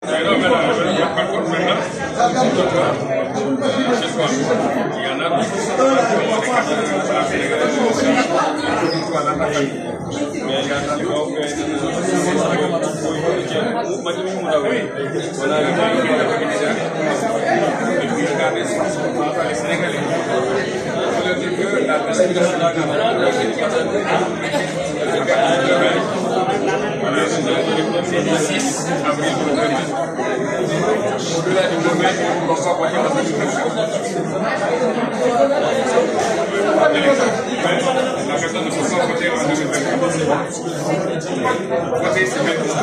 non, mais là, par contre, maintenant, chez soi, il y en a qui sont des cartes sénégalaises. Mais il y a des gens la personne ne peut pas voter en 2024. Voter, c'est maintenant.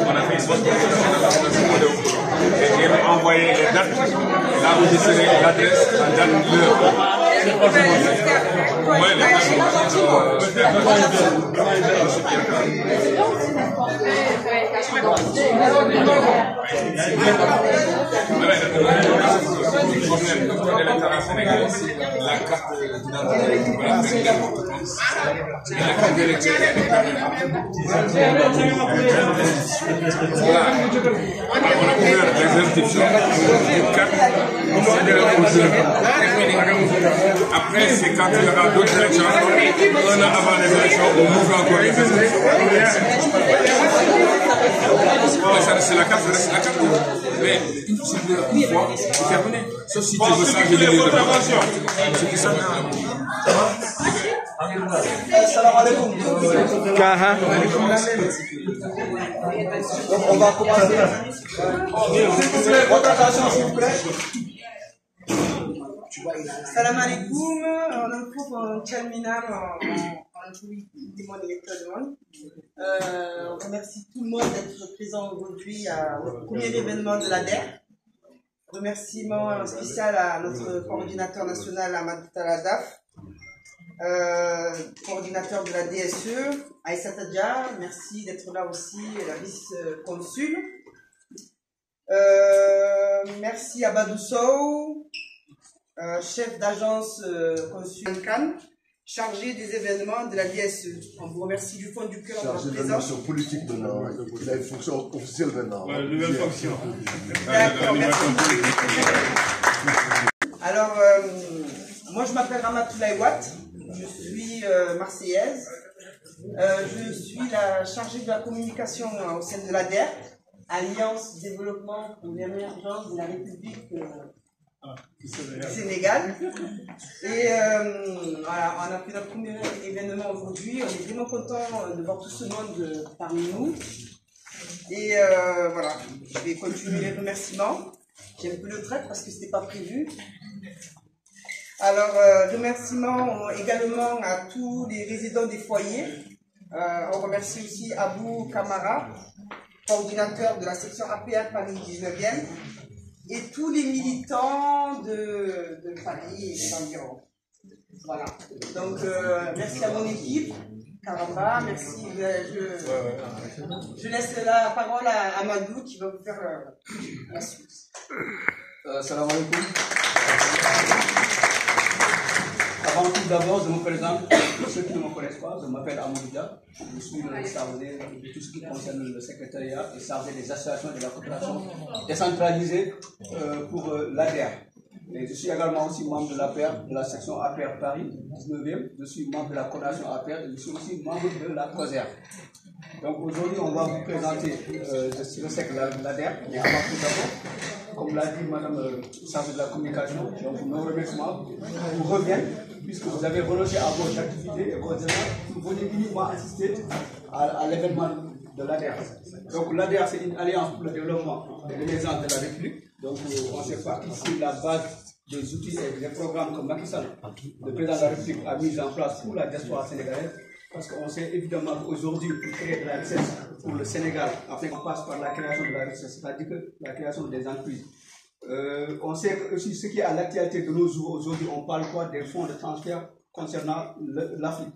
On a fait une sorte et on a envoyé les dates, là où je serai l'adresse, la date, l'heure. La carte après, c'est quand il y aura d'autres élections, un an avant les élections, on ouvre encore les élections. C'est la carte, c'est la carte. Mais une fois, c'est terminé. Sauf si tu veux changer les lignes de préparation. C'est ça. Salam alaikum. Donc on va commencer. Votre attention s'il vous plaît. Salam alaikum. On trouve un terminal on remercie tout le monde d'être présent aujourd'hui au premier événement de l'ADER. Remerciement spécial à notre coordinateur national Amadou Taladaf, coordinateur de la DSE, Aïssa Tadja, merci d'être là aussi, la vice-consul. Merci à Badou Sow, chef d'agence consul Cannes, chargé des événements de la DSE. On vous remercie du fond du cœur de votre présence. Chargé de politique maintenant, il a une fonction officielle maintenant. Nouvelle fonction. D'accord, merci. Alors, moi je m'appelle Ramatoulaye Watt, je suis marseillaise. Je suis la chargée de la communication au sein de l'ADER, Alliance Développement pour l'émergence de la République du Sénégal. Et voilà, on a fait notre premier événement aujourd'hui. On est vraiment content de voir tout ce monde parmi nous. Et voilà, je vais continuer les remerciements. J'ai un peu le trait parce que ce n'était pas prévu. Alors, remerciements également à tous les résidents des foyers. On remercie aussi Abou Kamara, coordinateur de la section APR Paris 19e, et tous les militants de Paris et des environs. Voilà. Donc, merci à mon équipe, Karamba, merci. Je laisse la parole à Amadou qui va vous faire la suite. Salam alaikum. d'abord, je me présente. Pour ceux qui ne me connaissent pas, je m'appelle Amadoudia. Je suis le chargé de tout ce qui concerne le secrétariat et chargé des associations de la coopération décentralisée pour l'ADER. Et je suis également aussi membre de l'APR, de la section APR Paris 19e. Je suis membre de la coordination APR et je suis aussi membre de la COSER. Donc aujourd'hui, on va vous présenter le secteur de l'ADER, mais avant tout d'abord, comme l'a dit Madame chargée de la communication, donc nos remerciements vous reviennent, puisque vous avez renoncé à vos activités et vos événements, vous venez uniquement assister à l'événement de l'ADER. Donc l'ADER, c'est une alliance pour le développement et l'émergence de la République. Donc on sait pas ici la base des outils et des programmes que Macky Sall, le président de la République, a mis en place pour la diaspora sénégalaise. Parce qu'on sait évidemment qu'aujourd'hui, pour créer de la richesse pour le Sénégal, afin qu'on passe par la création de la richesse, c'est-à-dire que la création des entreprises. On sait aussi ce qui est à l'actualité de nos jours, aujourd'hui, on parle quoi des fonds de transfert concernant l'Afrique.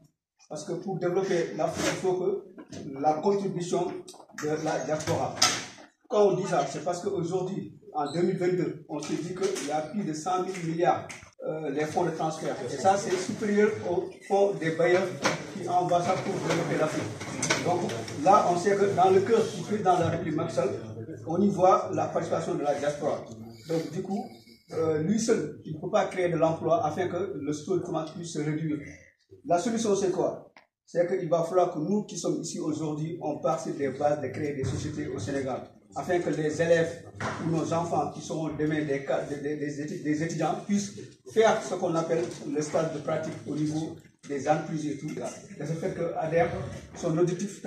Parce que pour développer l'Afrique, il faut que la contribution de la diaspora. Quand on dit ça, c'est parce qu'aujourd'hui, en 2022, on se dit qu'il y a plus de 100 000 milliards les fonds de transfert. Et ça, c'est supérieur aux fonds des bailleurs qui envoient ça pour développer l'Afrique. Donc là, on sait que dans le cœur du président de la République, Macky Sall, on y voit la participation de la diaspora. Donc du coup, lui seul, il ne peut pas créer de l'emploi afin que le taux de chômage puisse se réduire. La solution, c'est quoi? C'est qu'il va falloir que nous qui sommes ici aujourd'hui, on parte sur des bases de créer des sociétés au Sénégal, afin que les élèves ou nos enfants qui seront demain des étudiants puissent faire ce qu'on appelle le stage de pratique au niveau des entreprises et tout. Et ce fait que ADER, son objectif